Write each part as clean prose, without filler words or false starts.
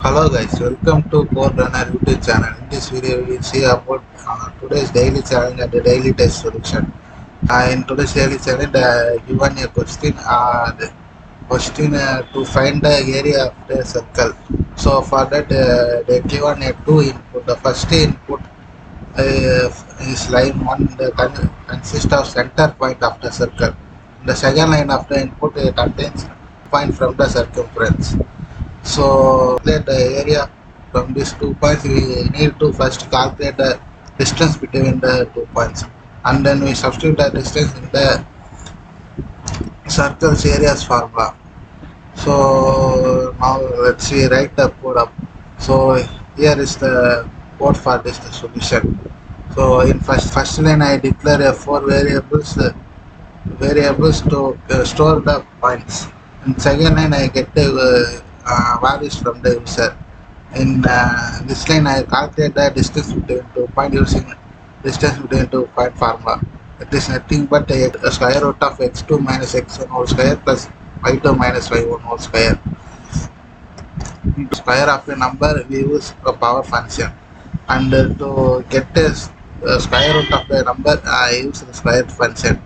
Hello guys, welcome to Core Runner YouTube channel. In this video, we will see about today's daily challenge and the daily test solution. In today's daily challenge, given a question, the question to find the area of the circle. So for that, they given a two input. The first input is line one, consists of center point of the circle. The second line of the input contains point from the circumference. So calculate the area from these 2 points. We need to first calculate the distance between the 2 points, and then we substitute the distance in the circle's areas formula. So now let's see, write the code up. So here is the code for this solution. So in first line I declare four variables to store the points. In second line I get the values from the user. In this line I calculate the distance between 2 points using distance between 2 point formula. It is nothing but a square root of x2 minus x1 whole square plus y2 minus y1 whole square. Square of a number we use a power function, and to get the square root of the number I use the square function.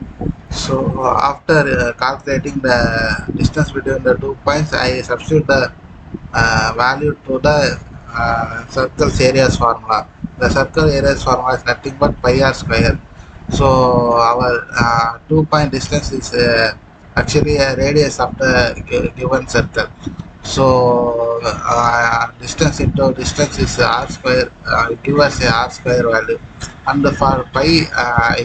So after calculating the distance between the 2 points, I substitute the value to the circle's areas formula. The circle areas formula is nothing but pi r square. So our 2 point distance is actually a radius of the given circle. So distance into distance is r square, give us a r square value, and for pi I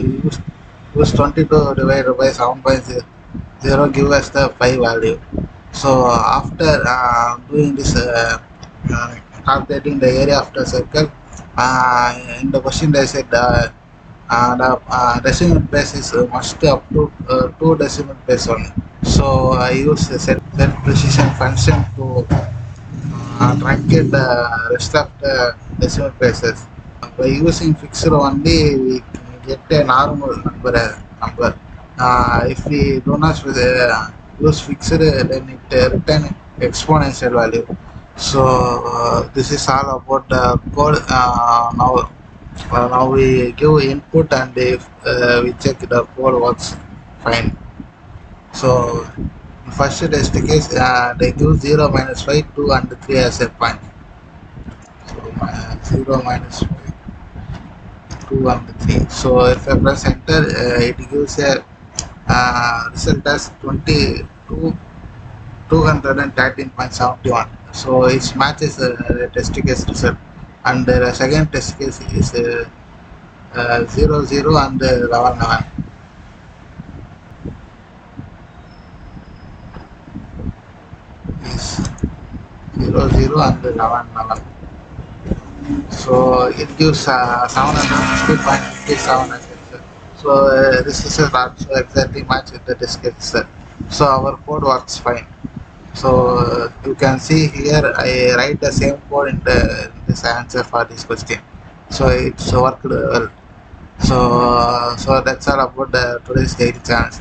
use 22 divided by 7.0 give us the pi value. So after doing this calculating the area of the circle, in the question they said the decimal place is must up to 2 decimal place only. So I use the set precision function to truncate the rest of the decimal places. By using fixed only we get a normal number. If we do not use fixed, then it return exponential value. So this is all about the code. Now we give input, and if we check the code works fine. So first test case, they give 0, -5, 2 and 3 as a point. So 0, -5, 2 and 3. So if I press enter, it gives a result as 213.71. So it matches the test case result, and the second test case is 0, 0 and 11, 11. Is 0, 0 and 11, 11. So it gives 750.57. So this is also exactly match with the test case. So our code works fine. So you can see here I write the same code in this answer for this question. So it's worked well. So that's all about today's daily challenge.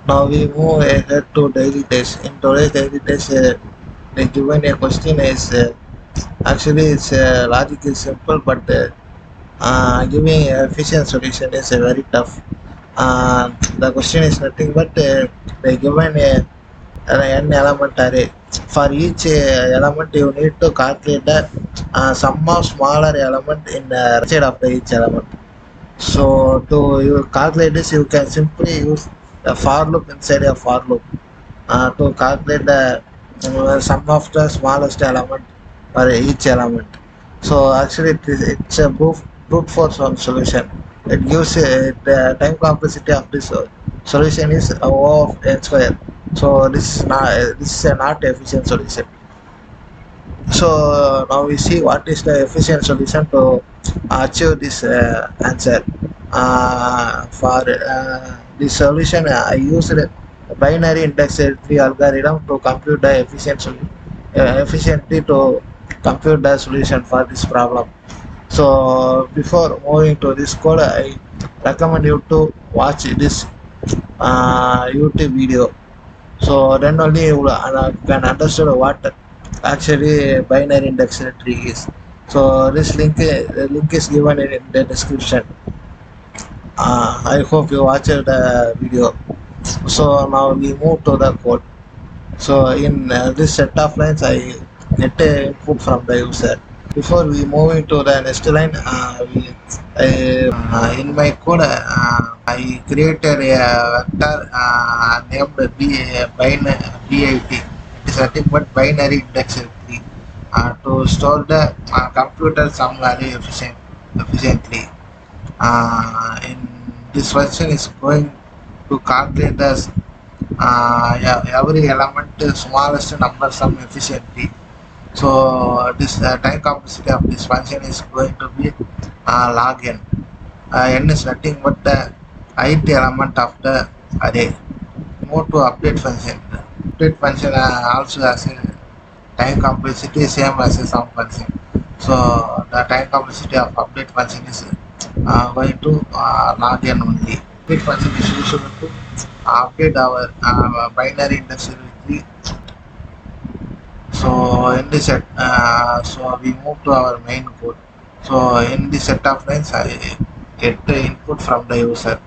Now we move ahead to daily test. In today's daily test, the given a question is actually its logic is simple, but giving an efficient solution is very tough. The question is nothing but they given an element array. For each element you need to calculate the sum of smaller element in the right side of each element. So to calculate this, you can simply use the for loop inside a for loop to calculate the sum of the smallest element for each element. So actually it's a brute force solution. It gives the time complexity of this solution is O of n square. So this is not efficient solution. So now we see what is the efficient solution to achieve this answer. For this solution, I used a binary index tree algorithm to compute the efficiently to compute the solution for this problem. So before moving to this code, I recommend you to watch this YouTube video. So then only you can understand what actually binary indexed tree is. So this link is given in the description. I hope you watched the video. So now we move to the code. So in this set of lines, I get a input from the user. Before we move into the next line, in my code, I created a vector named BIT. It is nothing but binary index tree to store the computer sum value efficiently. In this function is going to calculate the yeah, every element smallest number sum efficiently. So this time complexity of this function is going to be log n. N is nothing but the ith element of the array. Move to update function. Update function also has a time complexity same as a sum function. So the time complexity of update function is going to log n only. Update function is used to update our binary index tree. So in this set, so we move to our main code. So in this set of lines, I get the input from the user.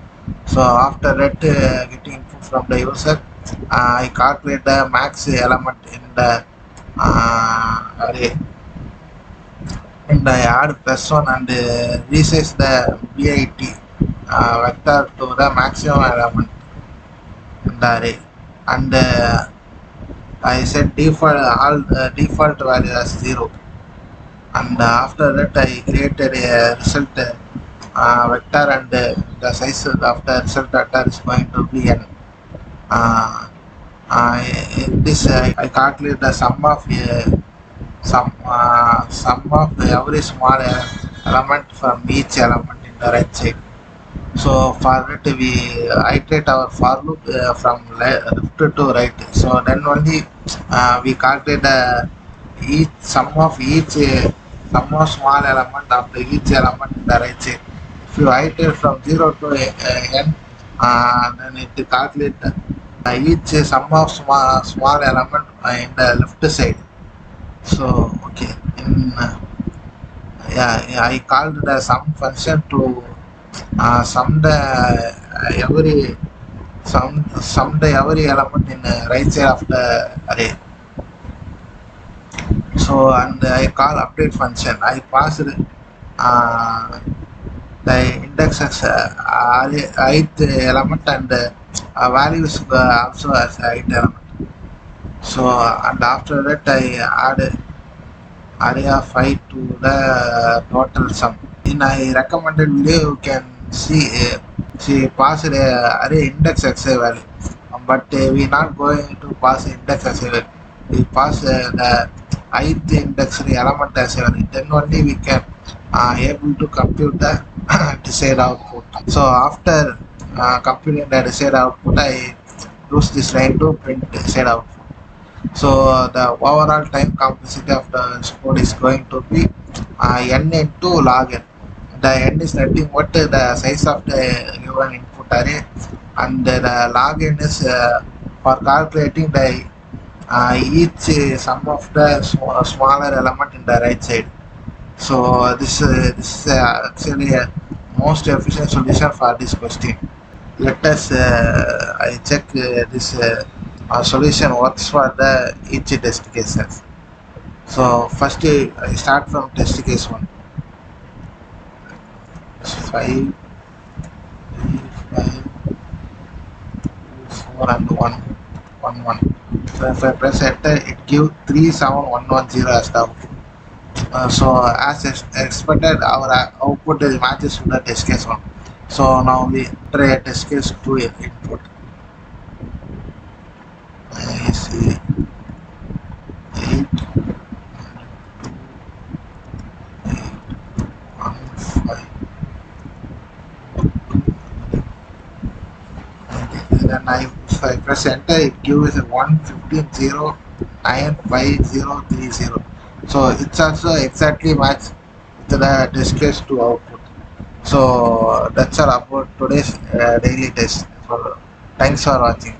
So after that, getting input from the user, I calculate the max element in the array, and I add +1 and resize the BIT vector to the maximum element in the array, and I set default all default value as 0, and after that I created a result vector, and the size of the result vector is going to be n. In this I calculate the sum of every small element from each element in the right side. So for that we iterate our for loop from left to right. So then only we calculate the each sum of small element of each element in the right side. If you iterate from 0 to n, then it calculate each sum of small element in the left side. So okay, in yeah, I called the sum function to sum the every element in the right side of the array. So and I call update function. I pass the index as ith element, and values also as ith element. So and after that I add array of 5 to the total sum. In I recommended video you can see pass array index as a value, but we not going to pass index as a value. We pass the ith index element as a value. Then only we can able to compute the desired output. So after computing the desired output, I use this line to print desired output. So the overall time complexity of the code is going to be n into log n. The n is nothing but the size of the given input array, and the log n is for calculating the each sum of the smaller element in the right side. So this is actually a most efficient solution for this question. Let us I check this solution works for the each test cases. So first I start from test case 1. 5, 3, 5, 4 and 1, 1, 1. So if I press enter, it gives 37110 as the output. So as expected, our output is matches to the test case 1. So now we try a test case 2 input. I see 8, 1, 5. Then if I press enter, it gives 115095030. So it's also exactly match with the test case 2 output. So that's all about today's daily test. So thanks for watching.